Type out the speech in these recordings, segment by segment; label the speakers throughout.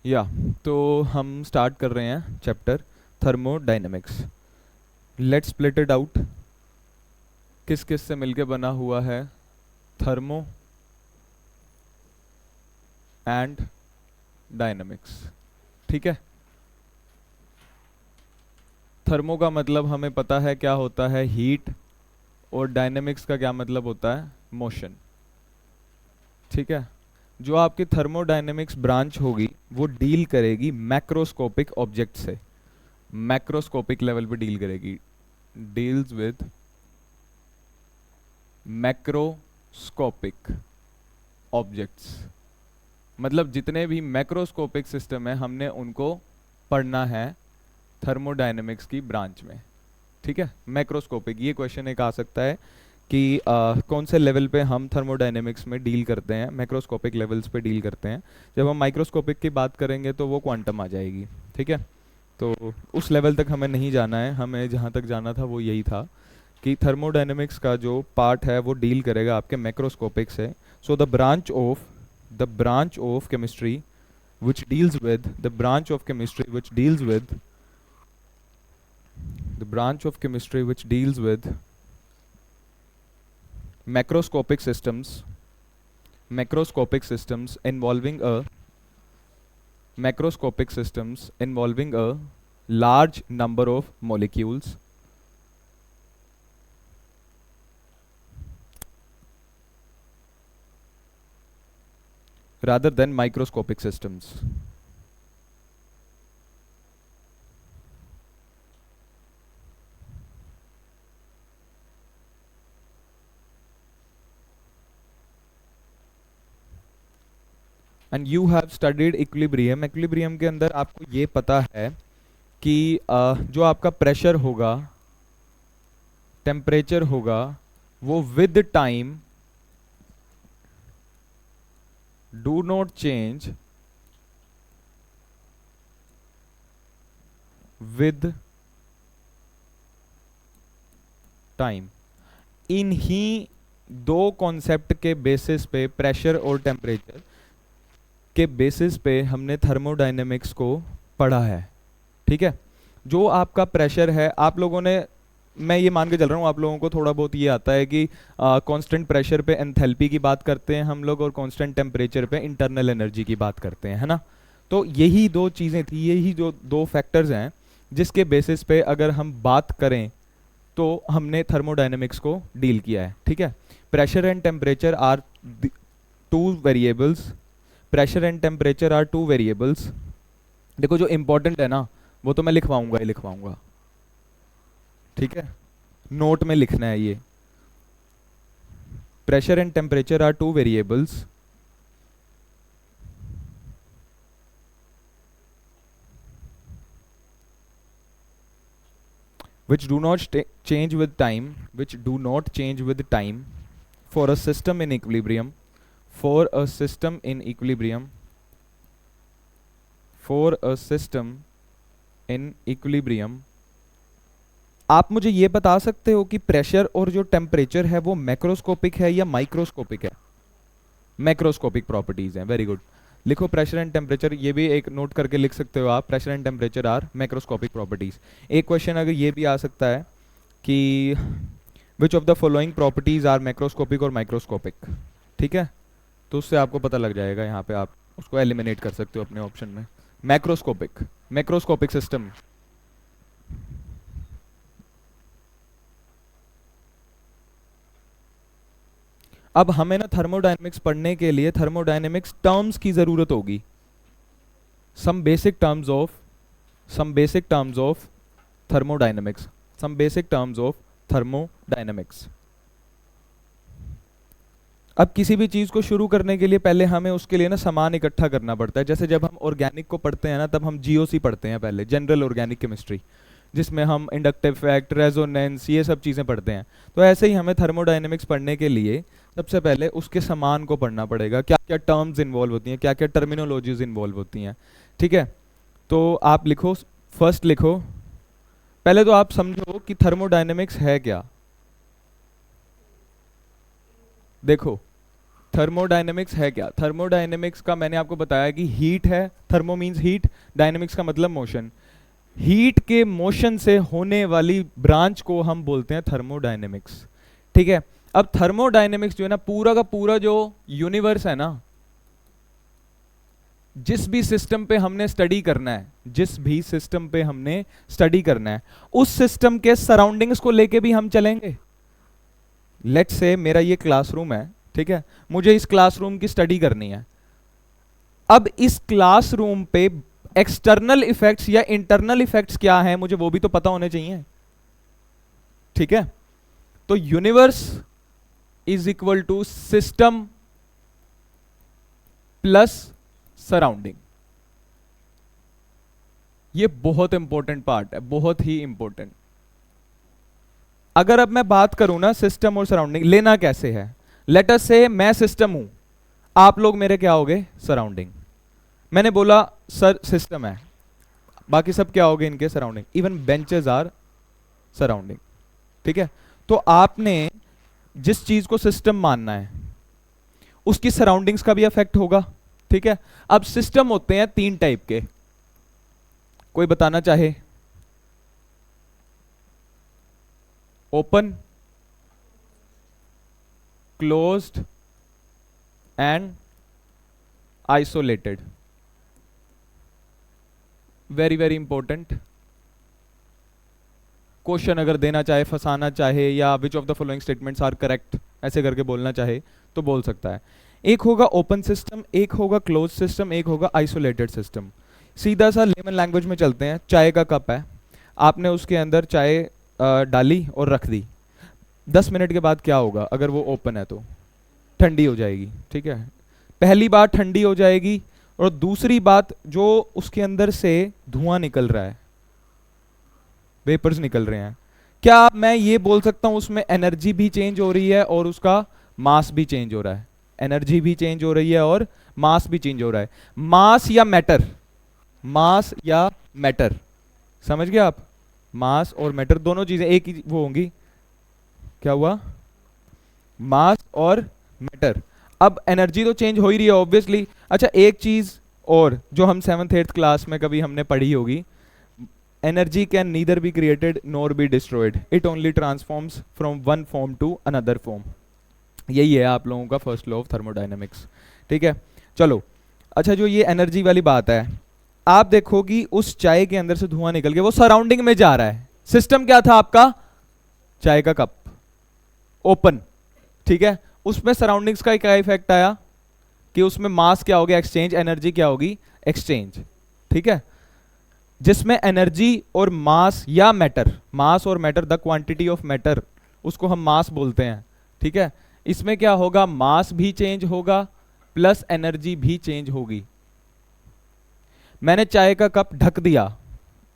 Speaker 1: या तो हम स्टार्ट कर रहे हैं chapter thermodynamics. Let's split it out. किस किस से मिलके बना हुआ है थर्मो एंड डायनेमिक्स। ठीक है, थर्मो का मतलब हमें पता है क्या होता है, हीट, और डायनेमिक्स का क्या मतलब होता है, मोशन। ठीक है, जो आपकी थर्मोडायनेमिक्स ब्रांच होगी वो डील करेगी मैक्रोस्कोपिक ऑब्जेक्ट से, मैक्रोस्कोपिक लेवल पे डील करेगी, डील्स विद मैक्रोस्कोपिक ऑब्जेक्ट्स। मतलब जितने भी मैक्रोस्कोपिक सिस्टम है हमने उनको पढ़ना है थर्मोडायनेमिक्स की ब्रांच में। ठीक है, मैक्रोस्कोपिक, ये क्वेश्चन एक आ सकता है कि कौन से लेवल पे हम थर्मोडायनेमिक्स में डील करते हैं, मैक्रोस्कोपिक लेवल्स पे डील करते हैं। जब हम माइक्रोस्कोपिक की बात करेंगे तो वो क्वांटम आ जाएगी। ठीक है, तो उस लेवल तक हमें नहीं जाना है, हमें जहाँ तक जाना था वो यही था कि थर्मोडायनेमिक्स का जो पार्ट है वो डील करेगा आपके मैक्रोस्कोपिक से। So the branch of chemistry which deals with the branch of chemistry which deals with the branch of chemistry which deals with macroscopic systems, macroscopic systems involving a macroscopic systems involving a large number of molecules rather than microscopic systems. And you have studied equilibrium. Equilibrium के अंदर आपको ये पता है कि जो आपका pressure होगा, टेम्परेचर होगा, वो with time do not change with time. इन्हीं दो कॉन्सेप्ट के बेसिस पे, प्रेशर और टेम्परेचर के बेसिस पे हमने थर्मोडायनेमिक्स को पढ़ा है। ठीक है, जो आपका प्रेशर है, आप लोगों ने, मैं ये मान के चल रहा हूँ आप लोगों को थोड़ा बहुत ये आता है कि कांस्टेंट प्रेशर पे एंथैल्पी की बात करते हैं हम लोग और कांस्टेंट टेम्परेचर पे इंटरनल एनर्जी की बात करते हैं, है ना। तो यही दो चीज़ें थी, यही जो दो फैक्टर्स हैं जिसके बेसिस पे अगर हम बात करें तो हमने थर्मोडायनेमिक्स को डील किया है। ठीक है, pressure and temperature are two variables, pressure and temperature are two variables. देखो जो इंपॉर्टेंट है ना वो तो मैं लिखवाऊंगा ही लिखवाऊंगा। ठीक है, नोट में लिखना है ये, pressure and temperature are two variables which do not change with time, which do not change with time for a system in equilibrium, for a system in equilibrium, for a system in equilibrium। आप मुझे ये बता सकते हो कि pressure और जो temperature है वो मैक्रोस्कोपिक है या माइक्रोस्कोपिक है? मैक्रोस्कोपिक प्रॉपर्टीज हैं, वेरी गुड। लिखो प्रेशर एंड टेम्परेचर, ये भी एक नोट करके लिख सकते हो आप, pressure and temperature are macroscopic properties. एक क्वेश्चन अगर ये भी आ सकता है कि which of the following properties are macroscopic और माइक्रोस्कोपिक। ठीक है, तो उससे आपको पता लग जाएगा, यहाँ पे आप उसको एलिमिनेट कर सकते हो अपने ऑप्शन में। Macroscopic, macroscopic system. अब हमें ना थर्मोडायनेमिक्स पढ़ने के लिए थर्मोडायनेमिक्स टर्म्स की जरूरत होगी, some basic terms of some basic terms of thermodynamics, some basic terms of thermodynamics। अब किसी भी चीज़ को शुरू करने के लिए पहले हमें उसके लिए ना सामान इकट्ठा करना पड़ता है। जैसे जब हम ऑर्गेनिक को पढ़ते हैं ना तब हम जीओसी पढ़ते हैं पहले, जनरल ऑर्गेनिक केमिस्ट्री, जिसमें हम इंडक्टिव इफेक्ट, रेजोनेंस, ये सब चीज़ें पढ़ते हैं। तो ऐसे ही हमें थर्मोडायनेमिक्स पढ़ने के लिए सबसे पहले उसके सामान को पढ़ना पड़ेगा, क्या क्या टर्म्स इन्वॉल्व होती हैं, क्या क्या टर्मिनोलॉजीज इन्वॉल्व होती हैं। ठीक है, तो आप लिखो, फर्स्ट लिखो, पहले तो आप समझो कि थर्मोडायनेमिक्स है क्या। देखो थर्मोडायनेमिक्स है क्या? थर्मोडायनेमिक्स का मैंने आपको बताया कि हीट है, थर्मो मीन्स हीट, डायनेमिक्स का मतलब मोशन। हीट के मोशन से होने वाली ब्रांच को हम बोलते हैं थर्मोडायनेमिक्स। ठीक है, अब थर्मोडायनेमिक्स जो है ना, पूरा का पूरा जो यूनिवर्स है ना, जिस भी सिस्टम पे हमने स्टडी करना है, जिस भी सिस्टम पे हमने स्टडी करना है, उस सिस्टम के सराउंडिंग्स को लेके भी हम चलेंगे। लेट्स से मेरा ये क्लासरूम है, ठीक है, मुझे इस क्लासरूम की स्टडी करनी है। अब इस क्लासरूम पे एक्सटर्नल इफेक्ट्स या इंटरनल इफेक्ट्स क्या हैं, मुझे वो भी तो पता होने चाहिए। ठीक है, तो universe is equal to system plus surrounding. ये बहुत इंपॉर्टेंट पार्ट है, बहुत ही इंपॉर्टेंट। अगर अब मैं बात करूं ना सिस्टम और सराउंडिंग लेना कैसे है, लेट अस से मैं सिस्टम हूं, आप लोग मेरे क्या होगे? सराउंडिंग। मैंने बोला सर सिस्टम है, बाकी सब क्या होगे? इनके surrounding. Even benches are surrounding. ठीक है, तो आपने जिस चीज को सिस्टम मानना है उसकी सराउंडिंग्स का भी इफेक्ट होगा। ठीक है, अब सिस्टम होते हैं 3 टाइप के, कोई बताना चाहे? Open, closed and isolated. Very very important question अगर देना चाहे, फंसाना चाहे, या which of the following statements are correct ऐसे करके बोलना चाहे तो बोल सकता है। एक होगा ओपन सिस्टम, एक होगा क्लोज सिस्टम, एक होगा आइसोलेटेड सिस्टम। सीधा सा लेमन लैंग्वेज में चलते हैं। चाय का कप है, आपने उसके अंदर चाय डाली और रख दी, 10 मिनट के बाद क्या होगा? अगर वो ओपन है तो ठंडी हो जाएगी। ठीक है, पहली बात ठंडी हो जाएगी, और दूसरी बात जो उसके अंदर से धुआं निकल रहा है, वेपर्स निकल रहे हैं, क्या मैं ये बोल सकता हूं उसमें एनर्जी भी चेंज हो रही है और उसका मास भी चेंज हो रहा है? एनर्जी भी चेंज हो रही है और मास भी चेंज हो रहा है। मास या मैटर, मास या मैटर, समझ गए आप? मास और मैटर दोनों चीजें एक ही वो होंगी। क्या हुआ? मास और मैटर। अब एनर्जी तो चेंज हो ही रही है ऑब्वियसली। अच्छा, एक चीज और जो हम 7th 8th क्लास में कभी हमने पढ़ी होगी, energy can neither be created nor be destroyed, it only transforms from one form to another form. यही है आप लोगों का फर्स्ट लॉ ऑफ थर्मोडायनेमिक्स। ठीक है, चलो। अच्छा, जो ये एनर्जी वाली बात है, आप देखो कि उस चाय के अंदर से धुआं निकल के वो सराउंडिंग में जा रहा है। सिस्टम क्या था आपका? चाय का कप, ओपन। ठीक है, उसमें सराउंडिंग्स का क्या इफेक्ट आया कि उसमें मास क्या हो गया? एक्सचेंज। एनर्जी क्या होगी? एक्सचेंज। ठीक है, जिसमें एनर्जी और मास या मैटर, मास और matter, the quantity of matter, उसको हम मास बोलते हैं। ठीक है, इसमें क्या होगा? मास भी चेंज होगा प्लस एनर्जी भी चेंज होगी। मैंने चाय का कप ढक दिया,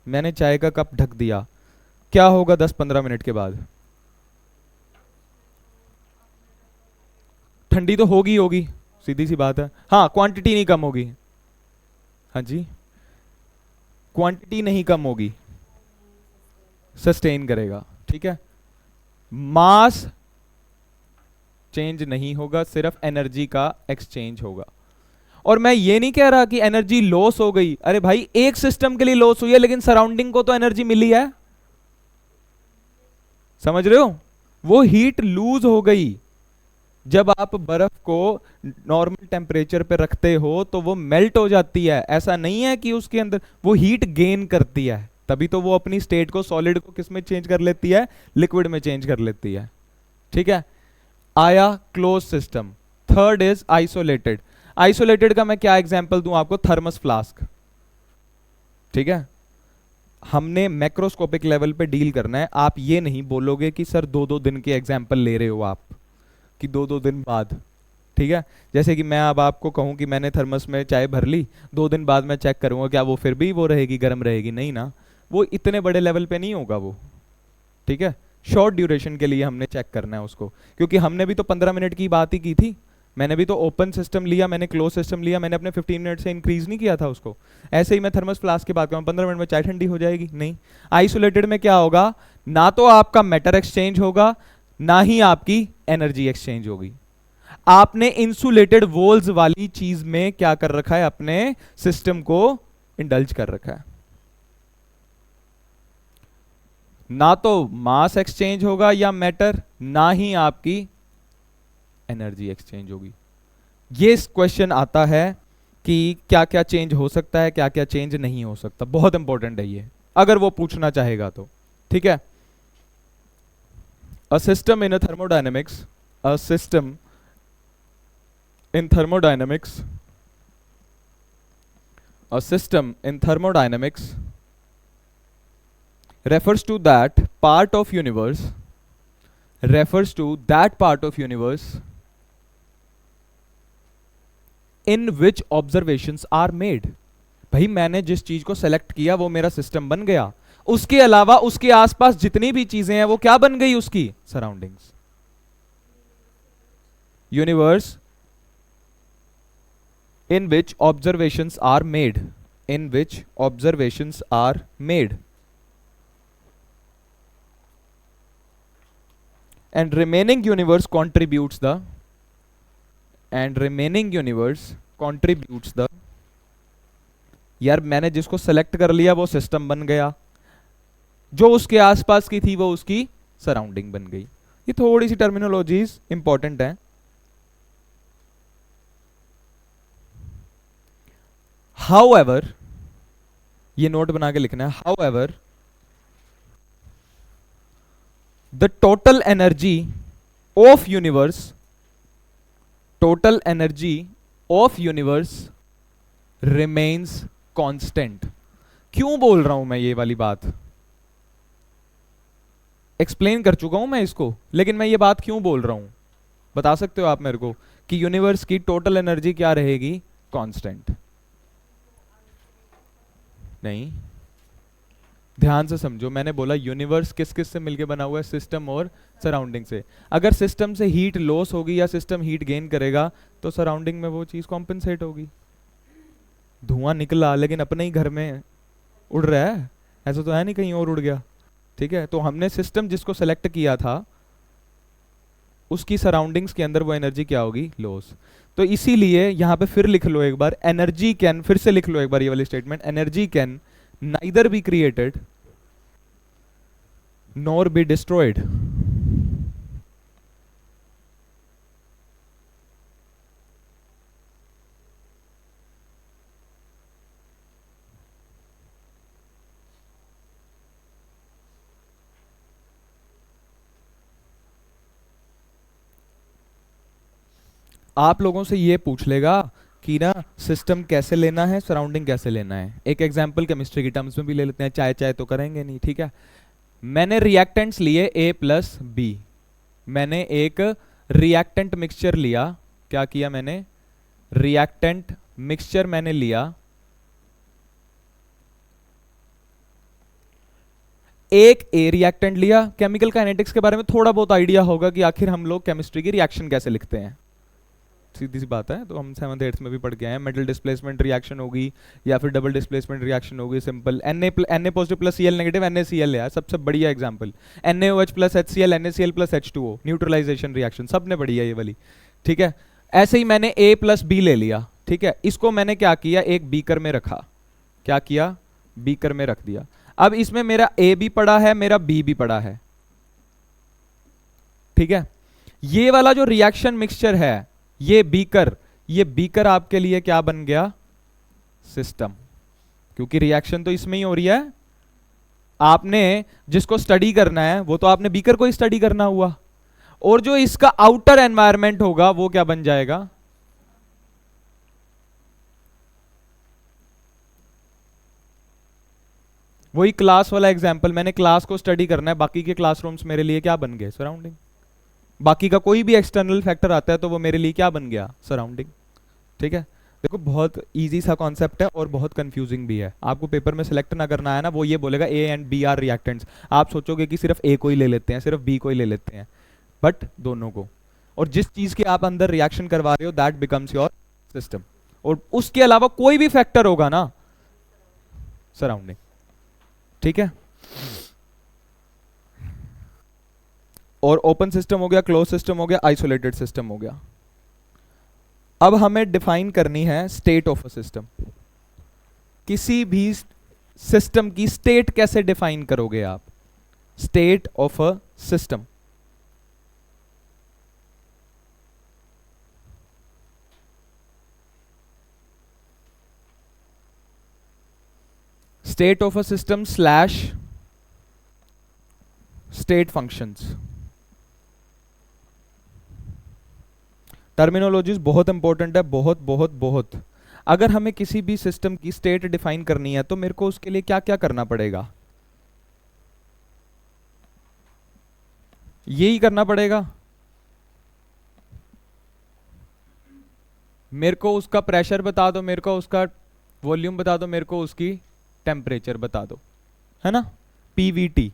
Speaker 1: मैंने चाय का कप ढक दिया, क्या होगा 10-15 मिनट के बाद? ठंडी तो होगी होगी, सीधी सी बात है। हाँ, क्वांटिटी नहीं कम होगी। हाँ जी, क्वांटिटी नहीं कम होगी, सस्टेन करेगा। ठीक है, मास चेंज नहीं होगा, सिर्फ एनर्जी का एक्सचेंज होगा। और मैं ये नहीं कह रहा कि एनर्जी लॉस हो गई। अरे भाई, एक सिस्टम के लिए लॉस हुई है लेकिन सराउंडिंग को तो एनर्जी मिली है, समझ रहे हो? वो हीट लूज हो गई। जब आप बर्फ को नॉर्मल टेम्परेचर पे रखते हो तो वो मेल्ट हो जाती है, ऐसा नहीं है कि उसके अंदर वो हीट गेन करती है, तभी तो वो अपनी स्टेट को, सॉलिड को किस में चेंज कर लेती है? लिक्विड में चेंज कर लेती है। ठीक है, आया close system. Third is isolated. Isolated का मैं क्या एग्जांपल दूं आपको? Thermos flask. ठीक है, हमने मैक्रोस्कोपिक लेवल पे डील करना है। आप ये नहीं बोलोगे कि सर 2-2 दिन के एग्जांपल ले रहे हो आप, कि 2-2 दिन बाद। ठीक है, जैसे कि मैं अब आपको कहूं कि मैंने थर्मस में चाय भर ली, 2 दिन बाद मैं चेक करूंगा क्या वो फिर भी वो रहेगी, गर्म रहेगी? नहीं ना, वो इतने बड़े लेवल पे नहीं होगा वो। ठीक है, शॉर्ट ड्यूरेशन के लिए हमने चेक करना है उसको, क्योंकि हमने भी तो 15 मिनट की बात ही की थी। मैंने भी तो ओपन सिस्टम लिया, मैंने क्लोज सिस्टम लिया, मैंने अपने 15 मिनट से इंक्रीज नहीं किया था उसको। ऐसे ही मैं थर्मस फ्लास्क की बात करूँ, 15 मिनट में चाय ठंडी हो जाएगी? नहीं। आइसोलेटेड में क्या होगा? ना तो आपका मैटर एक्सचेंज होगा, ना ही आपकी एनर्जी एक्सचेंज होगी। आपने इंसुलेटेड वॉल्स वाली चीज में क्या कर रखा है, अपने सिस्टम को इंडल्ज कर रखा है। ना तो मास एक्सचेंज होगा या मैटर, ना ही आपकी एनर्जी एक्सचेंज होगी। ये क्वेश्चन आता है कि क्या क्या चेंज हो सकता है, क्या क्या चेंज नहीं हो सकता, बहुत इंपॉर्टेंट है ये, अगर वो पूछना चाहेगा तो। ठीक है, a system in a thermodynamics, a system in thermodynamics, a system in thermodynamics refers to that part of universe, refers to that part of universe in which observations are made। भाई मैंने जिस चीज को सेलेक्ट किया वो मेरा system बन गया, उसके अलावा उसके आसपास जितनी भी चीजें हैं वो क्या बन गई, उसकी surroundings. Universe in which observations are made, in which observations are made, and remaining universe contributes the, and remaining universe contributes the। यार मैंने जिसको सेलेक्ट कर लिया वो सिस्टम बन गया, जो उसके आसपास की थी वो उसकी सराउंडिंग बन गई। ये थोड़ी सी टर्मिनोलॉजीज इंपॉर्टेंट है। However, ये नोट बना के लिखना है, however the total energy of universe, total energy of universe remains constant। क्यों बोल रहा हूं मैं ये वाली बात, एक्सप्लेन कर चुका हूं मैं इसको, लेकिन मैं ये बात क्यों बोल रहा हूं, बता सकते हो आप मेरे को, कि यूनिवर्स की टोटल एनर्जी क्या रहेगी, कांस्टेंट। नहीं, ध्यान से समझो, मैंने बोला यूनिवर्स किस किस से मिलके बना हुआ है, सिस्टम और सराउंडिंग से। अगर सिस्टम से हीट लॉस होगी या सिस्टम हीट गेन करेगा तो सराउंडिंग में वो चीज कॉम्पेंसेट होगी। धुआं निकला लेकिन अपने ही घर में उड़ रहा है, ऐसा तो है नहीं कहीं और उड़ गया। ठीक है, तो हमने सिस्टम जिसको सेलेक्ट किया था उसकी सराउंडिंग्स के अंदर वो एनर्जी क्या होगी, लॉस। तो इसीलिए यहां पे फिर लिख लो एक बार, एनर्जी कैन, फिर से लिख लो एक बार ये वाली statement, energy can neither be created nor be destroyed। आप लोगों से ये पूछ लेगा कि ना सिस्टम कैसे लेना है, सराउंडिंग कैसे लेना है। एक एग्जांपल केमिस्ट्री की टर्म्स में भी ले लेते हैं, चाय चाय तो करेंगे नहीं। ठीक है, मैंने रिएक्टेंट्स लिए A प्लस बी, मैंने एक रिएक्टेंट मिक्सचर लिया, क्या किया मैंने, रिएक्टेंट मिक्सचर मैंने लिया, एक ए रिएक्टेंट लिया। केमिकल काइनेटिक्स के बारे में थोड़ा बहुत आइडिया होगा कि आखिर हम लोग केमिस्ट्री की रिएक्शन कैसे लिखते हैं, सीधी सी बात है, तो हम 7th 8th में भी पढ़ के आए हैं। मेटल डिस्प्लेसमेंट रिएक्शन होगी या फिर डबल डिस्प्लेसमेंट रिएक्शन होगी, simple Na positive plus Cl negative, NaCl है सबसे बढ़िया example, NaOH plus HCl, NaCl plus H2O, neutralisation reaction सबने बढ़िया ये वाली। ठीक है, ऐसे ही मैंने A प्लस बी ले लिया। ठीक है, इसको मैंने क्या किया, एक बीकर में रखा, क्या किया, बीकर में रख दिया। अब इसमें मेरा A भी पड़ा है, मेरा B भी पड़ा है। ठीक है, ये वाला जो रिएक्शन मिक्सचर है, ये बीकर आपके लिए क्या बन गया, सिस्टम, क्योंकि रिएक्शन तो इसमें ही हो रही है। आपने जिसको स्टडी करना है वो तो आपने बीकर को ही स्टडी करना हुआ, और जो इसका आउटर एनवायरनमेंट होगा वो क्या बन जाएगा, वही क्लास वाला एग्जाम्पल, मैंने क्लास को स्टडी करना है, बाकी के क्लासरूम्स मेरे लिए क्या बन गए, सराउंडिंग। बाकी का कोई भी एक्सटर्नल फैक्टर आता है तो वो मेरे लिए क्या बन गया, सराउंडिंग। ठीक है, देखो बहुत इजी सा कॉन्सेप्ट है और बहुत कंफ्यूजिंग भी है। आपको पेपर में सिलेक्ट ना करना है ना, वो ये बोलेगा a and b are reactants, आप सोचोगे कि सिर्फ ए को ही ले लेते हैं, सिर्फ बी को ही ले लेते हैं, बट दोनों को, और जिस चीज के आप अंदर रिएक्शन करवा रहे हो दैट बिकम्स योर सिस्टम, और उसके अलावा कोई भी फैक्टर होगा ना, सराउंडिंग। ठीक है, और ओपन सिस्टम हो गया, क्लोज सिस्टम हो गया, आइसोलेटेड सिस्टम हो गया। अब हमें डिफाइन करनी है स्टेट ऑफ अ सिस्टम। किसी भी सिस्टम की स्टेट कैसे डिफाइन करोगे आप? State of a system. State of a system slash state functions. Terminologies बहुत इंपॉर्टेंट है, बहुत बहुत बहुत। अगर हमें किसी भी सिस्टम की स्टेट डिफाइन करनी है तो मेरे को उसके लिए क्या क्या करना पड़ेगा? यही करना पड़ेगा। मेरे को उसका प्रेशर बता दो, मेरे को उसका वॉल्यूम बता दो, मेरे को उसकी टेम्परेचर बता दो, है ना, पीवीटी।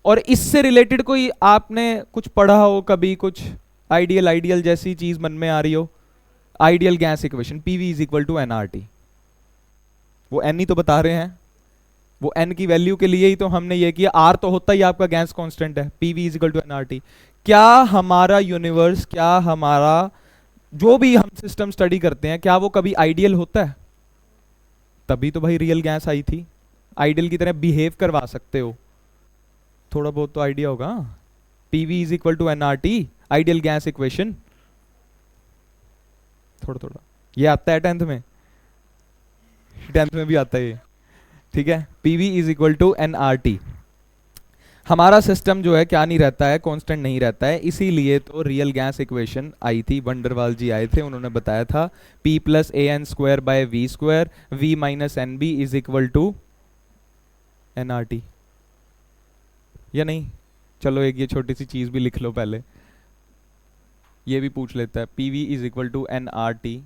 Speaker 1: और इससे रिलेटेड कोई आपने कुछ पढ़ा हो कभी, कुछ आइडियल आइडियल जैसी चीज मन में आ रही हो? Ideal gas equation PV is equal to nRT. वो एन ही तो बता रहे हैं, वो एन की वैल्यू के लिए ही तो हमने ये किया। आर तो होता ही आपका गैस कांस्टेंट है, PV is equal to nRT. क्या हमारा यूनिवर्स, क्या हमारा जो भी हम सिस्टम स्टडी करते हैं, क्या वो कभी आइडियल होता है? तभी तो भाई रियल गैस आई थी। आइडियल की तरह बिहेव करवा सकते हो, थोड़ा बहुत तो आइडिया होगा। PV is equal to nRT, ideal gas equation. थोड़ा थोड़ा ये आता है 10th में, 10th में भी आता है ये, ठीक है। PV is equal to nRT. हमारा सिस्टम जो है क्या नहीं रहता है, कांस्टेंट नहीं रहता है, इसीलिए तो रियल गैस इक्वेशन आई थी। वंडरवाल जी आए थे, उन्होंने बताया था P plus a n square by V square V minus n b is equal to n R T, या नहीं? चलो एक ये छोटी सी चीज भी लिख लो पहले, ये भी पूछ लेता है। P V is equal to n R T,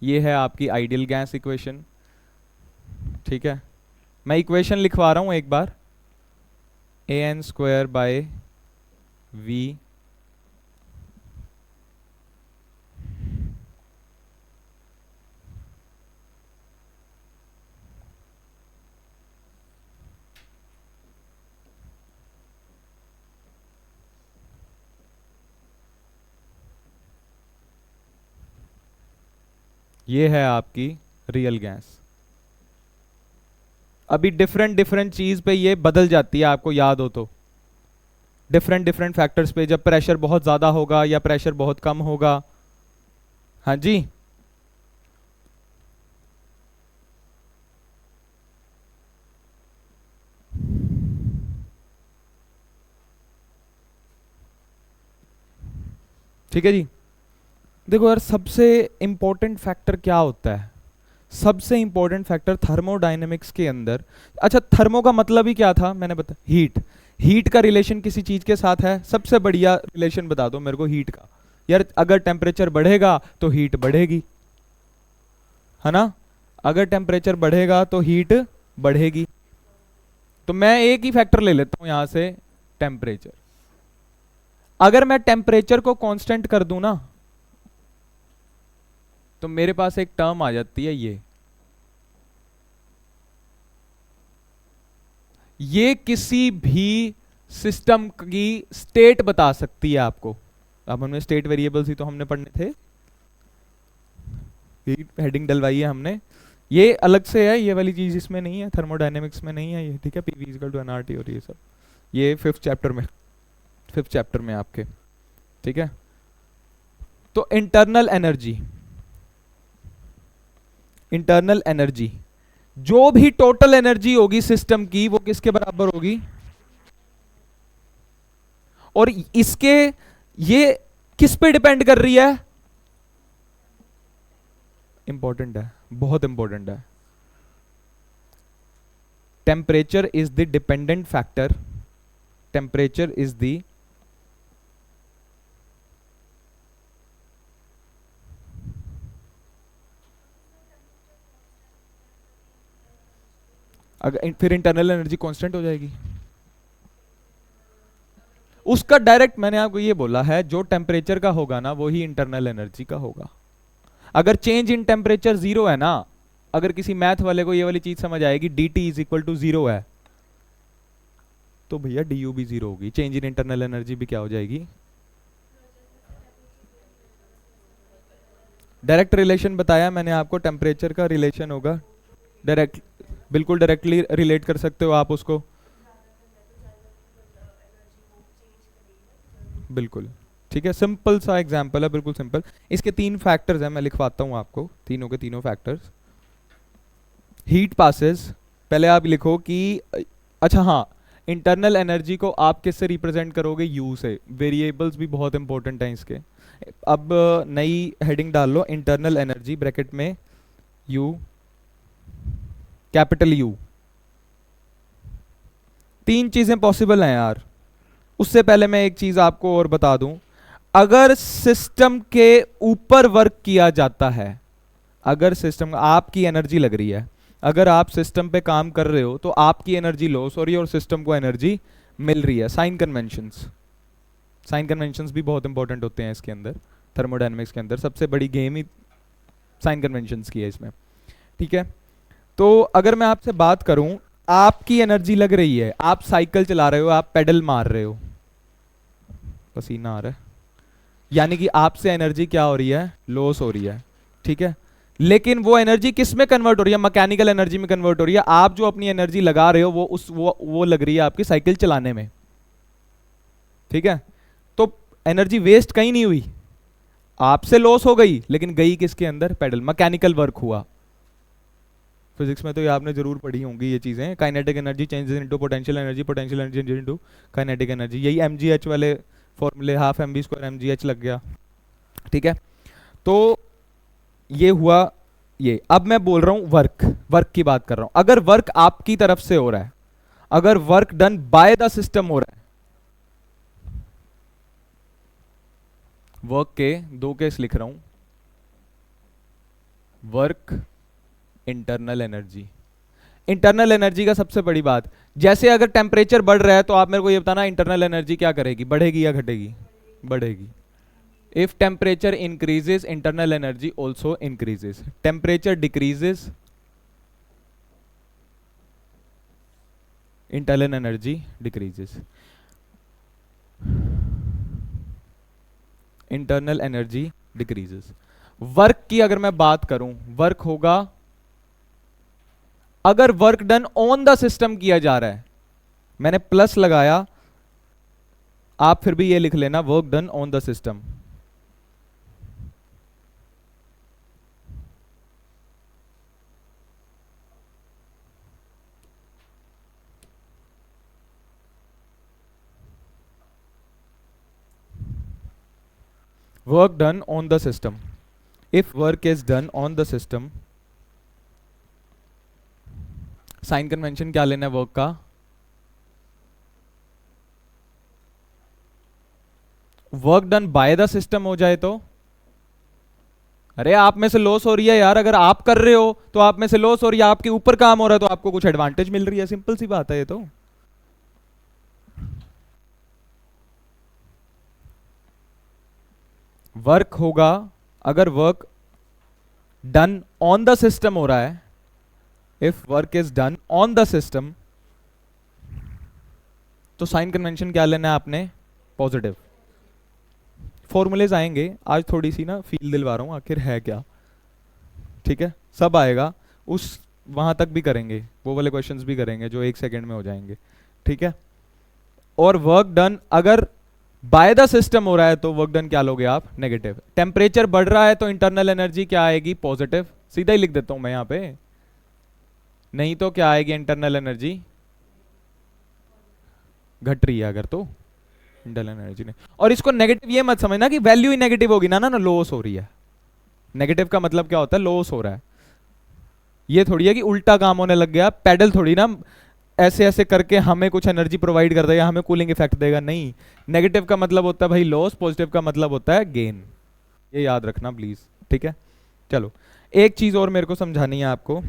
Speaker 1: ये है आपकी आइडियल गैस इक्वेशन, ठीक है। मैं इक्वेशन लिखवा रहा हूं एक बार, ए एन स्क्वायर बाय वी ये है आपकी रियल गैस। अभी डिफरेंट डिफरेंट चीज पे ये बदल जाती है, आपको याद हो तो, डिफरेंट डिफरेंट फैक्टर्स पे, जब प्रेशर बहुत ज्यादा होगा या प्रेशर बहुत कम होगा। हाँ जी, ठीक है जी। देखो यार, सबसे इंपॉर्टेंट फैक्टर क्या होता है? सबसे इंपॉर्टेंट फैक्टर थर्मोडायनेमिक्स के अंदर, अच्छा थर्मो का मतलब ही क्या था मैंने बता, हीट। हीट का रिलेशन किसी चीज के साथ है, सबसे बढ़िया रिलेशन बता दो मेरे को हीट का। यार अगर टेम्परेचर बढ़ेगा तो हीट बढ़ेगी, है ना? अगर टेम्परेचर बढ़ेगा तो हीट बढ़ेगी। तो मैं एक ही फैक्टर ले लेता हूं यहां से, टेम्परेचर। अगर मैं टेम्परेचर को कांस्टेंट कर दूं ना, तो मेरे पास एक टर्म आ जाती है ये किसी भी सिस्टम की स्टेट बता सकती है आपको। अब हमने स्टेट वेरिएबल्स ही तो हमने पढ़ने थे, हेडिंग डलवाई है हमने। ये अलग से है, ये वाली चीज इसमें नहीं है, थर्मोडायनेमिक्स में नहीं है ये, ठीक है। पीवी इक्वल टू एनआरटी और ये सब, ये फिफ्थ चैप्टर में आपके, ठीक है। तो इंटरनल एनर्जी, जो भी टोटल एनर्जी होगी सिस्टम की, वो किसके बराबर होगी? और इसके, ये किस पे डिपेंड कर रही है? इंपॉर्टेंट है, बहुत इंपॉर्टेंट है। Temperature is the dependent factor, temperature is the अगर फिर इंटरनल एनर्जी कांस्टेंट हो जाएगी। उसका डायरेक्ट मैंने आपको ये बोला है, जो टेम्परेचर का होगा ना, वो ही इंटरनल एनर्जी का होगा। अगर चेंज इन टेम्परेचर जीरो है ना, अगर किसी मैथ वाले को ये वाली चीज समझ आएगी, d T is equal to zero है, तो भैया डी यू भी जीरो होगी, चेंज इन इंटरनल एनर्जी भी क्या हो जाएगी? डायरेक्ट रिलेशन बताया मैंने आपको, टेम्परेचर का रिलेशन होगा डायरेक्ट, बिल्कुल डायरेक्टली रिलेट कर सकते हो आप उसको, बिल्कुल। ठीक है, सिंपल सा एग्जांपल है, बिल्कुल सिंपल। इसके 3 फैक्टर्स हैं, मैं लिखवाता हूँ आपको तीनों के तीनों फैक्टर्स। हीट पासेस, पहले आप लिखो कि अच्छा हाँ, इंटरनल एनर्जी को आप किससे रिप्रेजेंट करोगे? यू से। वेरिएबल्स भी बहुत इंपॉर्टेंट हैं इसके। अब नई हेडिंग डाल लो, इंटरनल एनर्जी ब्रैकेट में यू, कैपिटल यू। 3 चीजें पॉसिबल हैं यार। उससे पहले मैं एक चीज आपको और बता दूं, अगर सिस्टम के ऊपर वर्क किया जाता है, अगर सिस्टम, आपकी एनर्जी लग रही है, अगर आप सिस्टम पे काम कर रहे हो तो आपकी एनर्जी लॉस हो रही है और सिस्टम को एनर्जी मिल रही है। साइन कन्वेंशंस, साइन कन्वेंशंस भी बहुत इंपॉर्टेंट होते हैं इसके अंदर, थर्मोडायनेमिक्स के अंदर सबसे बड़ी गेम ही साइन कन्वेंशंस की है इसमें। ठीक है, तो अगर मैं आपसे बात करूं, आपकी एनर्जी लग रही है, आप साइकिल चला रहे हो, आप पेडल मार रहे हो, पसीना आ रहा है, यानी कि आपसे एनर्जी क्या हो रही है? लॉस हो रही है। ठीक है, लेकिन वो एनर्जी किस में कन्वर्ट हो रही है? मैकेनिकल एनर्जी में कन्वर्ट हो रही है। आप जो अपनी एनर्जी लगा रहे हो वो लग रही है आपकी साइकिल चलाने में। ठीक है, तो एनर्जी वेस्ट कहीं नहीं हुई, आपसे लॉस हो गई, लेकिन गई किसके अंदर? पेडल, मैकेनिकल वर्क हुआ। फिजिक्स में तो ये आपने जरूर पढ़ी होंगी ये चीजें, kinetic energy changes into potential energy, potential energy changes into kinetic energy, यही एमजीएच वाले फॉर्मूले, half m v square MGH लग गया। ठीक है, तो ये हुआ ये। अब मैं बोल रहा हूं वर्क, वर्क की बात कर रहा हूं। अगर वर्क आपकी तरफ से हो रहा है, अगर work done by the system हो रहा है, वर्क के 2 केस लिख रहा हूं, work, internal energy. Internal energy का सबसे बड़ी बात, जैसे अगर टेम्परेचर बढ़ रहा है तो आप मेरे को ये बताना इंटरनल एनर्जी क्या करेगी? बढ़ेगी या घटेगी? बढ़ेगी। If temperature increases, internal energy also increases. Temperature decreases, internal energy decreases. Internal energy decreases. Work की अगर मैं बात करूं, वर्क होगा, अगर work done on the system किया जा रहा है, मैंने प्लस लगाया, आप फिर भी ये लिख लेना, work done on the system. Work done on the system, if work is done on the system, sign convention क्या लेना है वर्क का? Work done by the system हो जाए तो, अरे आप में से लॉस हो रही है यार, अगर आप कर रहे हो तो आप में से लॉस हो रही है, आपके ऊपर काम हो रहा है तो आपको कुछ एडवांटेज मिल रही है, सिंपल सी बात है ये तो। वर्क होगा, अगर work done on the system हो रहा है, if work is done on the system, तो साइन कन्वेंशन क्या लेना है आपने? पॉजिटिव। फॉर्मूलेज आएंगे आज, थोड़ी सी ना फील दिलवा रहा हूं आखिर है क्या। ठीक है, सब आएगा, उस वहां तक भी करेंगे, वो वाले क्वेश्चंस भी करेंगे जो 1 सेकेंड में हो जाएंगे। ठीक है, और वर्क डन अगर बाय द सिस्टम हो रहा है तो वर्क डन क्या लोगे आप? नेगेटिव। टेम्परेचर बढ़ रहा है तो इंटरनल एनर्जी क्या आएगी? पॉजिटिव। सीधा ही लिख देता हूं मैं यहां पे, नहीं तो क्या आएगी? इंटरनल एनर्जी घट रही है अगर, तो इंटरनल एनर्जी ने। और इसको नेगेटिव ये मत समझना कि वैल्यू ही नेगेटिव होगी, ना ना ना, लॉस हो रही है। नेगेटिव का मतलब क्या होता है? लॉस हो रहा है। ये थोड़ी है कि उल्टा काम होने लग गया, पैडल थोड़ी ना ऐसे ऐसे करके हमें कुछ एनर्जी प्रोवाइड कर देगा, हमें कूलिंग इफेक्ट देगा, नहीं। नेगेटिव का मतलब होता है भाई लॉस, पॉजिटिव का मतलब होता है गेन, ये याद रखना प्लीज। ठीक है, चलो एक चीज और मेरे को समझानी है आपको।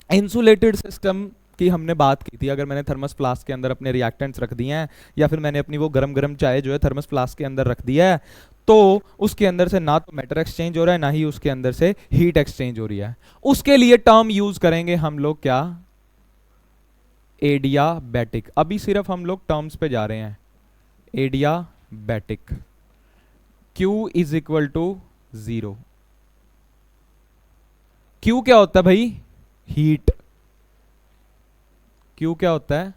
Speaker 1: इंसुलेटेड सिस्टम की हमने बात की थी, अगर मैंने थर्मस फ्लास्क के अंदर अपने रिएक्टेंट्स रख दिए हैं, या फिर मैंने अपनी वो गरम गरम चाय जो है थर्मस फ्लास्क के अंदर रख दिया है, तो उसके अंदर से ना तो मैटर एक्सचेंज हो रहा है, ना ही उसके अंदर से हीट एक्सचेंज हो रही है। उसके लिए टर्म यूज करेंगे हम लोग क्या? एडियाबैटिक। अभी सिर्फ हम लोग टर्म्स पे जा रहे हैं। Adiabatic, Q is equal to 0, Q क्या होता है भाई? हीट। क्यू क्या होता है?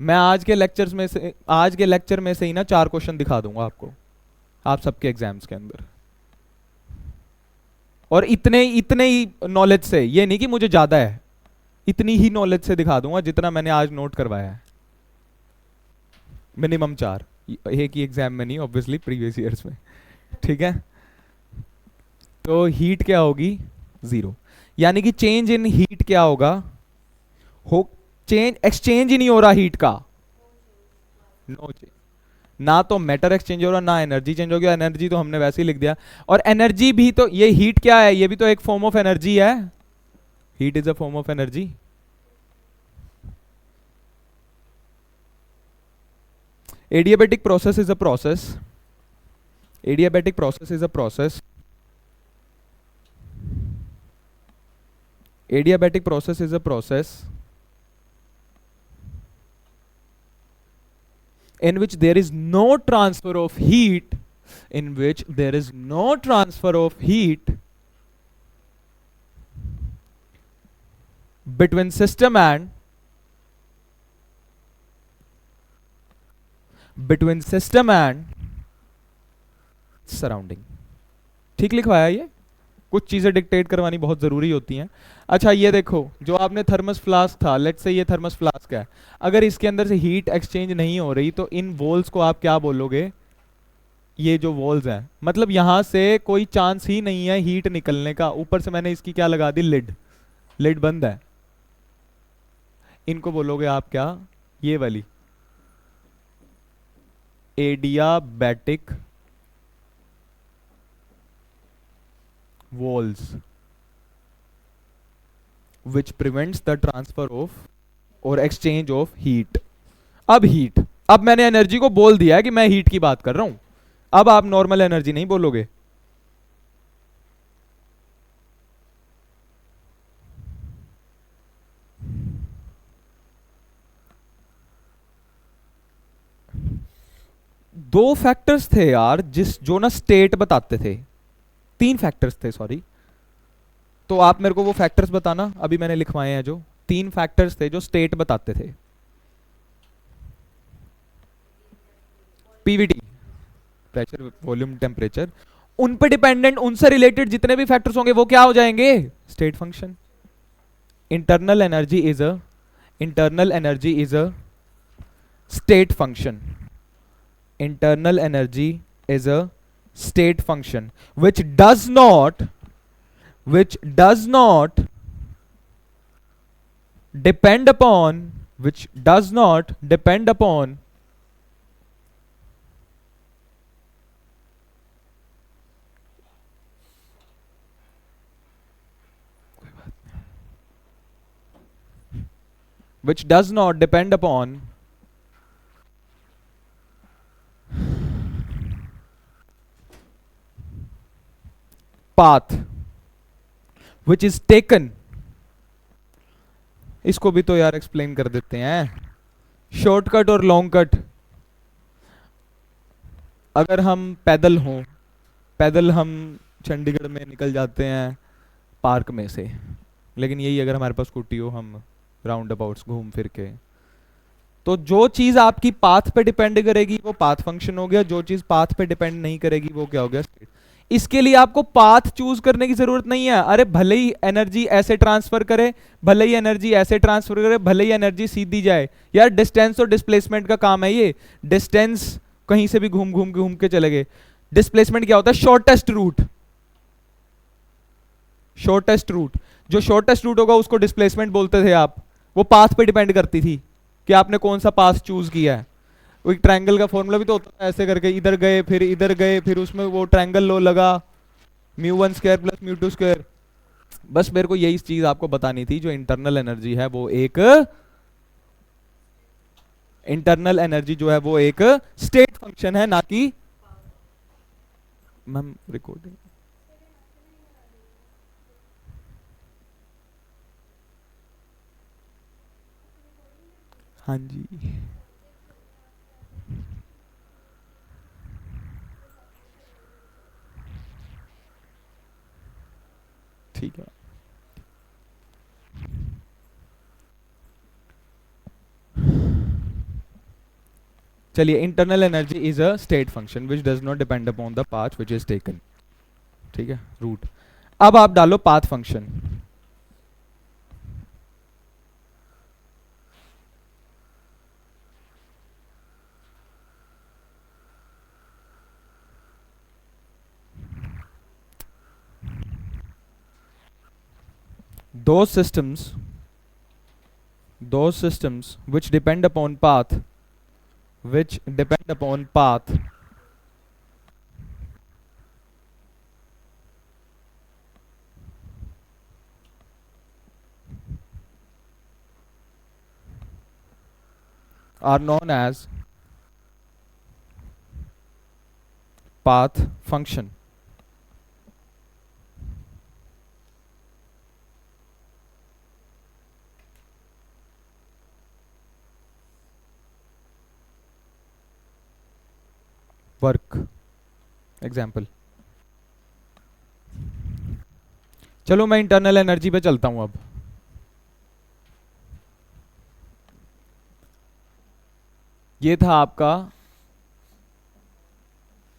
Speaker 1: मैं आज के लेक्चर में से ही ना 4 क्वेश्चन दिखा दूंगा आपको, आप सबके एग्जाम्स के अंदर। और इतने इतने ही नॉलेज से, ये नहीं कि मुझे ज्यादा है, इतनी ही नॉलेज से दिखा दूंगा जितना मैंने आज नोट करवाया है। मिनिमम 4, एक ही एग्जाम में नहीं, ऑब्वियसली प्रीवियस ईयर्स में। ठीक है, तो हीट क्या होगी? 0। यानी कि चेंज इन हीट क्या होगा? हो चेंज, एक्सचेंज ही नहीं हो रहा हीट का। No change. ना तो मैटर एक्सचेंज हो रहा, ना एनर्जी चेंज हो गया। एनर्जी तो हमने वैसे ही लिख दिया। और एनर्जी भी तो, ये हीट क्या है? ये भी तो एक फॉर्म ऑफ एनर्जी है। Heat is a form of energy. Adiabatic process is a process. Adiabatic process is a process. Adiabatic process is a process in which there is no transfer of heat, in which there is no transfer of heat between system and surrounding. ठीक लिखवाया ये? कुछ चीजें dictate करवानी बहुत जरूरी होती हैं। अच्छा ये देखो, जो आपने थर्मस फ्लास्क था, लेट्स से ये थर्मस फ्लास्क है, अगर इसके अंदर से हीट एक्सचेंज नहीं हो रही तो इन वॉल्स को आप क्या बोलोगे? ये जो वॉल्स हैं, मतलब यहां से कोई चांस ही नहीं है हीट निकलने का। ऊपर से मैंने इसकी क्या लगा दी? लिड। लिड बंद है। इनको बोलोगे आप क्या? ये वाली adiabatic walls which prevents the transfer of or exchange of heat। अब हीट, अब मैंने एनर्जी को बोल दिया है कि मैं हीट की बात कर रहा हूं। अब आप नॉर्मल एनर्जी नहीं बोलोगे। दो फैक्टर्स थे यार जो ना स्टेट बताते थे। 3 फैक्टर्स थे, सॉरी। तो आप मेरे को वो फैक्टर्स बताना, अभी मैंने लिखवाए हैं जो 3 फैक्टर्स थे जो स्टेट बताते थे। पीवीटी, प्रेशर वॉल्यूम टेम्परेचर, उन पे डिपेंडेंट, उनसे रिलेटेड जितने भी फैक्टर्स होंगे वो क्या हो जाएंगे? State function. Internal energy is a internal energy is a state function. Internal energy is a state function which depend upon which does not depend upon which does not depend upon path which is taken। इसको भी तो यार explain कर देते हैं। Shortcut और long cut, अगर हम पैदल हों, पैदल हम चंडीगढ़ में निकल जाते हैं पार्क में से, लेकिन यही अगर हमारे पास स्कूटी हो, हम राउंड अबाउट्स घूम फिर के, तो जो चीज आपकी पाथ पे डिपेंड करेगी वो पाथ फंक्शन हो गया, जो चीज पाथ पे डिपेंड नहीं करेगी वो क्या हो गया? स्टेट। इसके लिए आपको पाथ चूज करने की जरूरत नहीं है। अरे भले ही एनर्जी ऐसे ट्रांसफर करे, भले ही एनर्जी ऐसे ट्रांसफर करे, भले ही एनर्जी सीधी जाए, यार डिस्टेंस और डिस्प्लेसमेंट का काम है ये। डिस्टेंस कहीं से भी घूम के चले गए। डिस्प्लेसमेंट क्या होता है? Shortest route. शॉर्टेस्ट रूट, जो शॉर्टेस्ट रूट होगा उसको डिस्प्लेसमेंट बोलते थे आप। वो पाथ पे डिपेंड करती थी कि आपने कौन सा पाथ चूज किया है। वो एक ट्रायंगल का फॉर्मूला भी तो होता है, ऐसे करके इधर गए फिर इधर गए, फिर उसमें वो ट्रायंगल लो लगा, μ1² प्लस μ2²। बस मेरे को यही चीज आपको बतानी थी, जो इंटरनल एनर्जी है वो एक इंटरनल एनर्जी जो है वो एक स्टेट फंक्शन है, ना कि मैम रिकॉर्डिंग। हाँ जी, ठीक है। चलिए, internal energy is a state function which does not depend upon the path which is taken, ठीक है, रूट। अब आप डालो path function. those systems those systems which depend upon path which depend upon path are known as path function. Work example, चलो मैं internal energy पे चलता हूं अब। ये था आपका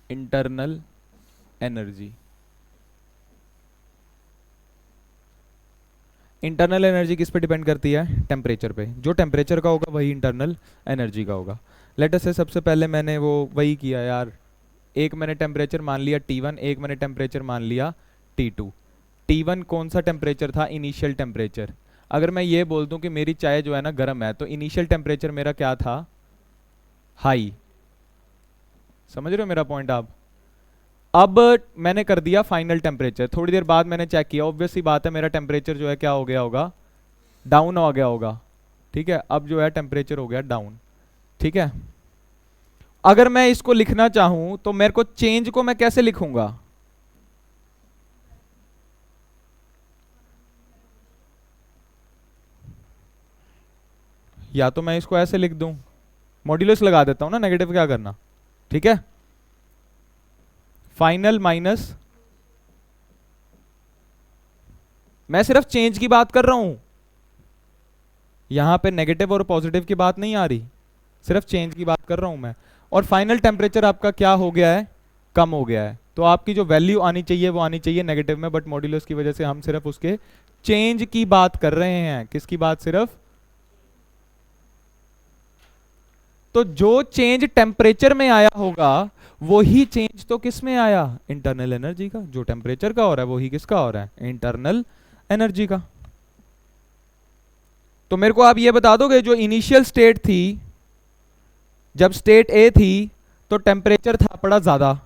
Speaker 1: इंटरनल एनर्जी। इंटरनल एनर्जी किस पे डिपेंड करती है? टेम्परेचर पे। जो टेम्परेचर का होगा वही इंटरनल एनर्जी का होगा। लेट अस से सबसे पहले मैंने वो वही किया यार, एक मैंने टेम्परेचर मान लिया T1, एक मैंने टेम्परेचर मान लिया T2। T1 कौन सा टेम्परेचर था? Initial temperature. अगर मैं ये बोल दूं कि मेरी चाय जो है ना गर्म है, तो इनिशियल टेम्परेचर मेरा क्या था? हाई। समझ रहे हो मेरा पॉइंट आप? अब मैंने कर दिया फाइनल टेम्परेचर, थोड़ी देर बाद मैंने चेक किया, ऑब्वियस सी बात है मेरा टेम्परेचर जो है क्या हो गया होगा? डाउन हो गया होगा, ठीक है। अब जो है टेम्परेचर हो गया डाउन, ठीक है। अगर मैं इसको लिखना चाहूं तो मेरे को चेंज को मैं कैसे लिखूंगा? या तो मैं इसको ऐसे लिख दूं, मॉड्यूलस लगा देता हूं ना, नेगेटिव क्या करना, ठीक है। फाइनल माइनस, मैं सिर्फ चेंज की बात कर रहा हूं, यहां पे नेगेटिव और पॉजिटिव की बात नहीं आ रही, सिर्फ चेंज की बात कर रहा हूं मैं। और फाइनल टेम्परेचर आपका क्या हो गया है? कम हो गया है। तो आपकी जो वैल्यू आनी चाहिए वो आनी चाहिए नेगेटिव में, बट मॉड्यूलस की वजह से हम सिर्फ उसके चेंज की बात कर रहे हैं। किसकी बात? सिर्फ। तो जो चेंज टेम्परेचर में आया होगा वही चेंज तो किस में आया? इंटरनल एनर्जी का। जो टेम्परेचर का हो रहा है वही किसका हो रहा है? इंटरनल एनर्जी का। तो मेरे को आप ये बता दोगे, जो इनिशियल स्टेट थी, जब स्टेट ए थी तो टेम्परेचर था बड़ा ज्यादा,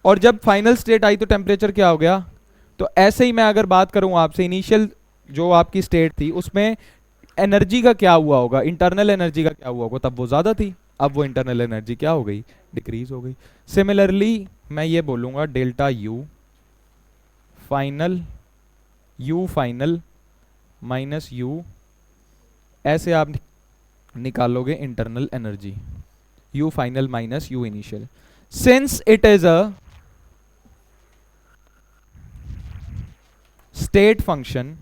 Speaker 1: और जब फाइनल स्टेट आई तो टेम्परेचर क्या हो गया? तो ऐसे ही मैं अगर बात करूं आपसे, इनिशियल जो आपकी स्टेट थी उसमें एनर्जी का क्या हुआ होगा? इंटरनल एनर्जी का क्या हुआ होगा? तब वो ज्यादा थी, अब वो इंटरनल एनर्जी क्या हो गई? डिक्रीज हो गई। सिमिलरली मैं ये बोलूंगा delta U final, you final minus you, ऐसे आप निकालोगे internal energy, you final minus you initial. Since it is a state function,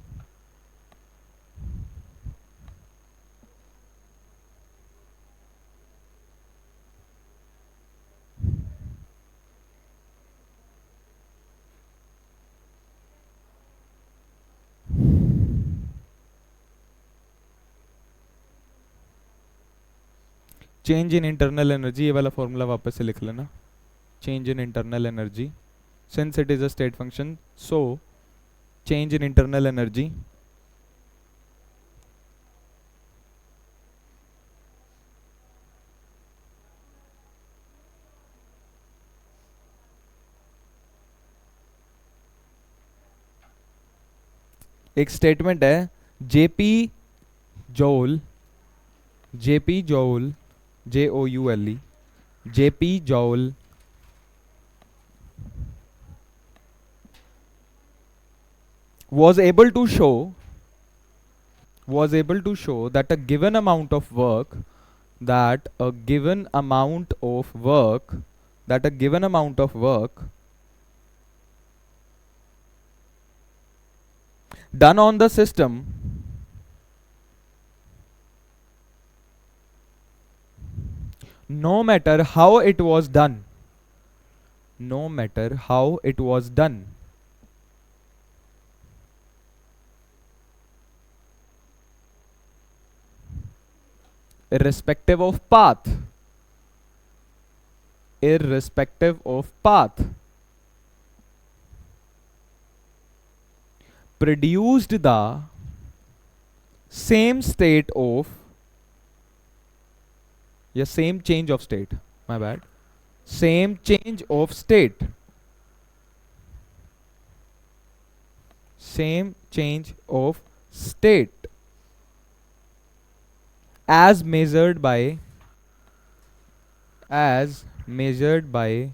Speaker 1: change in internal energy, ये वाला फॉर्मूला वापस से लिख लेना। Change in internal energy, since it is a state function, so change in internal energy एक statement है, JP जॉल, JP जॉल, JOULE, JP जॉल was able to show that a given amount of work, that a given amount of work that a given amount of work done on the system no matter how it was done, no matter how it was done, irrespective of path, irrespective of path, produced the same state of, या same change of state, my bad, same change of state, same change of state as measured by, as measured by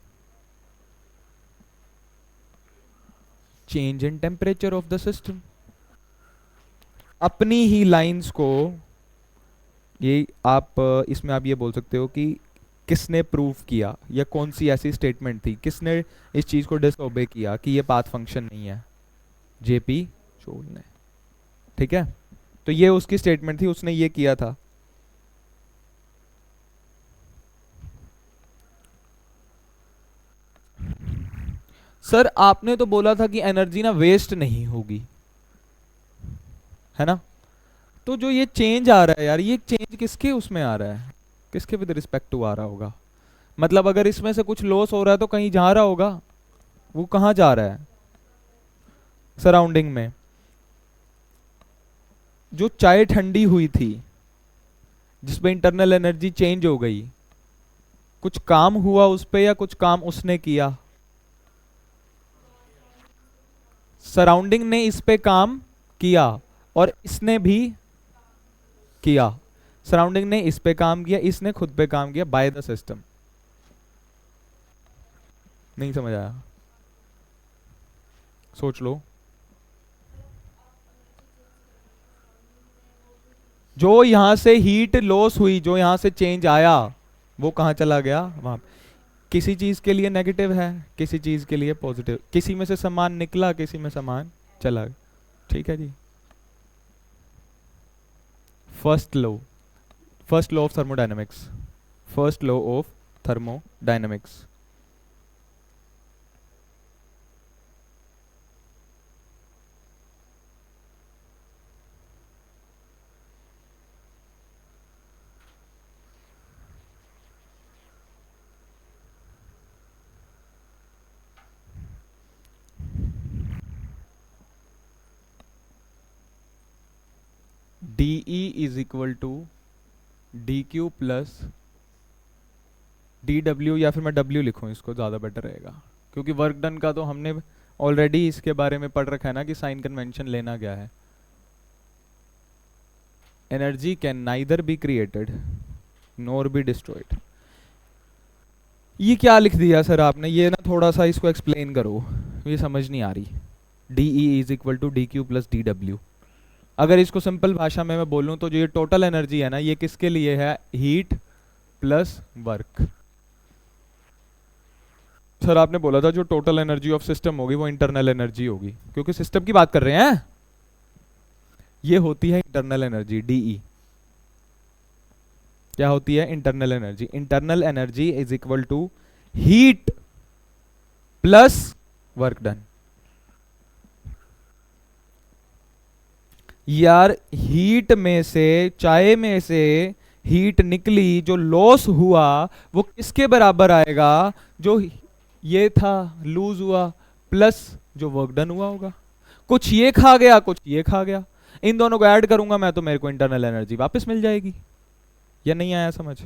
Speaker 1: change in temperature of the system. अपनी ही lines को, ये आप इसमें आप ये बोल सकते हो कि किसने प्रूव किया, या कौन सी ऐसी स्टेटमेंट थी, किसने इस चीज को डिसओबे किया कि ये पाथ फंक्शन नहीं है, जेपी शोल ने, ठीक है। तो ये उसकी स्टेटमेंट थी, उसने ये किया था। सर आपने तो बोला था कि एनर्जी ना वेस्ट नहीं होगी, है ना। तो जो ये चेंज आ रहा है यार, ये चेंज किसके उसमें आ रहा है, किसके विद रिस्पेक्ट टू आ रहा होगा। मतलब अगर इसमें से कुछ लॉस हो रहा है तो कहीं जा रहा होगा, वो कहाँ जा रहा है, सराउंडिंग में। जो चाय ठंडी हुई थी, जिसमें इंटरनल एनर्जी चेंज हो गई, कुछ काम हुआ उस पे या कुछ काम उसने किया, सराउंडिंग ने इस पे काम किया और इसने भी किया। सराउंडिंग ने इस पे काम किया, इसने खुद पे काम किया, बाय द सिस्टम। नहीं समझ आया, सोच लो। जो यहां से हीट लॉस हुई, जो यहां से चेंज आया, वो कहां चला गया, वहां। किसी चीज के लिए नेगेटिव है, किसी चीज के लिए पॉजिटिव, किसी में से सामान निकला, किसी में सामान चला, ठीक है जी। First law, first law of thermodynamics, first law of thermodynamics. DE is equal to DQ plus DW, या फिर मैं W लिखूं, इसको ज़्यादा बेटर रहेगा, क्योंकि वर्क डन का तो हमने ऑलरेडी इसके बारे में पढ़ रखा है ना कि साइन कन्वेंशन लेना क्या है। Energy can neither be created nor be destroyed. ये क्या लिख दिया सर आपने, ये ना थोड़ा सा इसको एक्सप्लेन करो, ये समझ नहीं आ रही। DE is equal to DQ plus DW। अगर इसको सिंपल भाषा में मैं बोलूं तो जो ये टोटल एनर्जी है ना, ये किसके लिए है, हीट प्लस वर्क। सर आपने बोला था जो टोटल एनर्जी ऑफ सिस्टम होगी वो इंटरनल एनर्जी होगी, क्योंकि सिस्टम की बात कर रहे हैं। ये होती है इंटरनल एनर्जी, DE क्या होती है, internal energy. Internal energy is equal to heat plus work done. यार हीट में से, चाय में से हीट निकली, जो लॉस हुआ वो किसके बराबर आएगा, जो ये था लूज हुआ प्लस जो वर्क डन हुआ होगा। कुछ ये खा गया, कुछ ये खा गया, इन दोनों को ऐड करूंगा मैं तो मेरे को इंटरनल एनर्जी वापस मिल जाएगी। या नहीं आया समझ।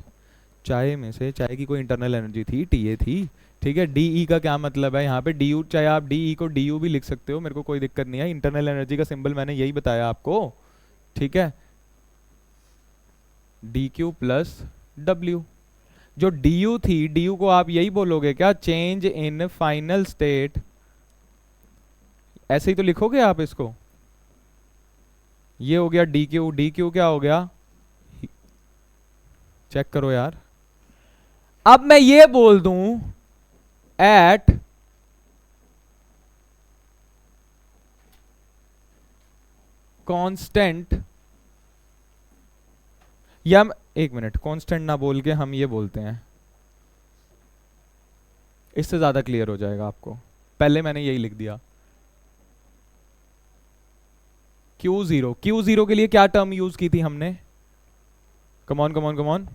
Speaker 1: चाय में से, चाय की कोई इंटरनल एनर्जी थी, टीए थी, ठीक है। डीई का क्या मतलब है यहाँ पे, डी यू, चाहे आप डीई को डी यू भी लिख सकते हो, मेरे को कोई दिक्कत नहीं है। इंटरनल एनर्जी का सिंबल मैंने यही बताया आपको, ठीक है। D Q plus W. जो डी यू थी, डी यू को आप यही बोलोगे क्या, चेंज इन फाइनल स्टेट, ऐसे ही तो लिखोगे आप इसको। ये हो गया डी क्यू, डी क्यू क्या हो गया, चेक करो यार। अब मैं ये बोल दूं एट कांस्टेंट, या एक मिनट, कांस्टेंट ना बोल के हम ये बोलते हैं, इससे ज़्यादा क्लियर हो जाएगा आपको। पहले मैंने यही लिख दिया Q0। Q0 के लिए क्या टर्म यूज की थी हमने? कमॉन कमॉन कमॉन,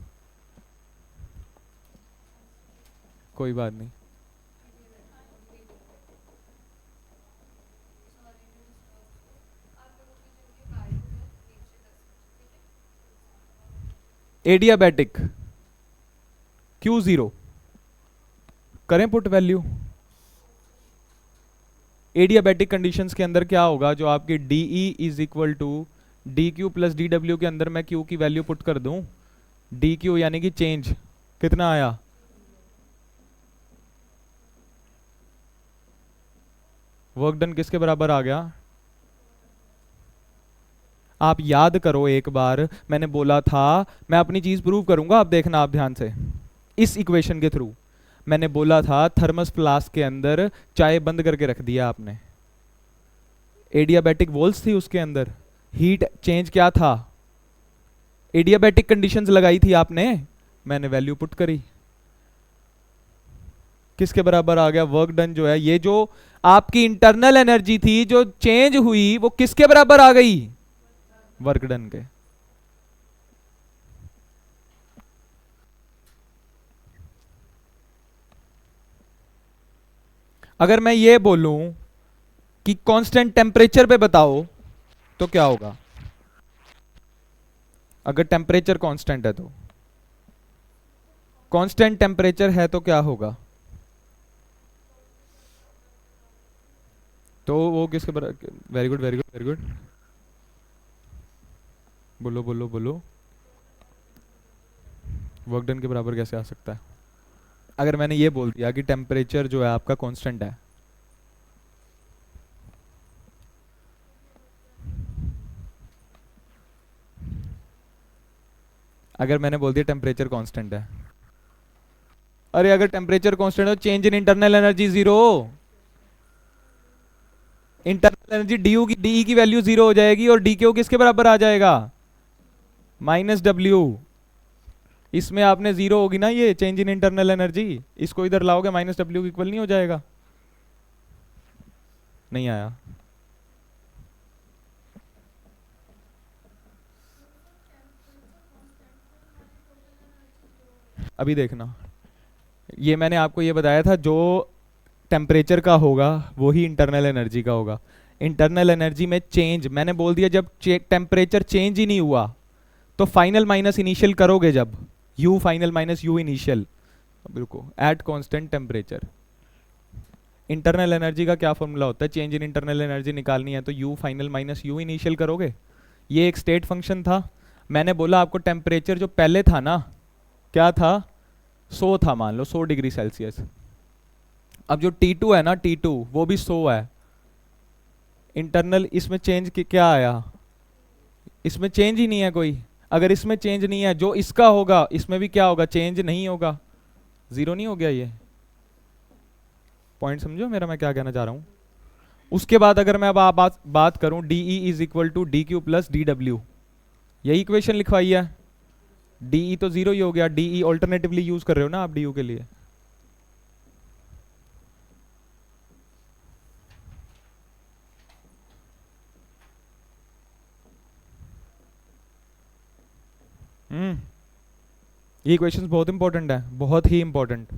Speaker 1: कोई बात नहीं। एडियाबैटिक Q0 करें पुट वैल्यू। एडियाबैटिक कंडीशंस के अंदर क्या होगा, जो आपकी DE is equal to DQ plus DW के अंदर मैं Q की वैल्यू पुट कर दूं, DQ यानी कि चेंज कितना आया, वर्क डन किसके बराबर आ गया? आप याद करो एक बार, मैंने बोला था मैं अपनी चीज प्रूव करूंगा, आप देखना आप ध्यान से इस इक्वेशन के थ्रू। मैंने बोला था थर्मस फ्लास्क के अंदर चाय बंद करके रख दिया आपने, एडियाबैटिक वॉल्स थी उसके अंदर, हीट चेंज क्या था, एडियाबैटिक कंडीशंस लगाई थी आपने, मैंने वैल्यू पुट करी, किसके बराबर आ गया? वर्क डन जो है, ये जो आपकी इंटरनल एनर्जी थी जो चेंज हुई वो किसके बराबर आ गई? वर्क डन के। अगर मैं ये बोलूं कि कांस्टेंट टेम्परेचर पे बताओ तो क्या होगा? अगर टेम्परेचर कांस्टेंट है तो, कांस्टेंट टेम्परेचर है तो क्या होगा? तो वो किसके बराबर? Very good very good very good, बोलो बोलो बोलो, वर्क डन के बराबर कैसे आ सकता है? अगर मैंने ये बोल दिया कि टेम्परेचर जो है आपका कांस्टेंट है, अगर मैंने बोल दिया टेम्परेचर कांस्टेंट है, अरे अगर टेम्परेचर कांस्टेंट हो, change in internal energy zero, internal energy D की वैल्यू जीरो हो जाएगी और डी क्यू किसके बराबर आ जाएगा? -W। इसमें आपने जीरो होगी ना, ये चेंज इन इंटरनल एनर्जी, इसको इधर लाओगे -W इक्वल नहीं हो जाएगा? नहीं आया? अभी देखना, ये मैंने आपको ये बताया था, जो टेम्परेचर का होगा वही इंटरनल एनर्जी का होगा। इंटरनल एनर्जी में चेंज मैंने बोल दिया, जब टेम्परेचर चेंज ही नहीं हुआ तो फाइनल माइनस इनिशियल करोगे, जब U final minus U initial, रुको, at constant temperature. Internal energy का क्या फॉर्मूला होता है? चेंज इन इंटरनल एनर्जी निकालनी है तो U final minus U initial करोगे। ये एक स्टेट फंक्शन था। मैंने बोला आपको टेम्परेचर जो पहले था ना, क्या था? 100 था, मान लो 100 डिग्री सेल्सियस। अब जो T2 है ना, T2 वो भी 100 है। इंटरनल इसमें चेंज क्या आया? इसमें चेंज ही नहीं है कोई। अगर इसमें चेंज नहीं है, जो इसका होगा इसमें भी क्या होगा? चेंज नहीं होगा, जीरो नहीं हो गया? ये पॉइंट समझो मेरा, मैं क्या कहना चाह रहा हूं। उसके बाद अगर मैं अब बात करूं, DE is equal to DQ plus DW, यही इक्वेशन लिखवाई है। DE तो जीरो ही हो गया, DE ऑल्टरनेटिवली यूज कर रहे हो ना आप DU के लिए। ये इक्वेशंस बहुत इंपॉर्टेंट है, बहुत ही इंपॉर्टेंट।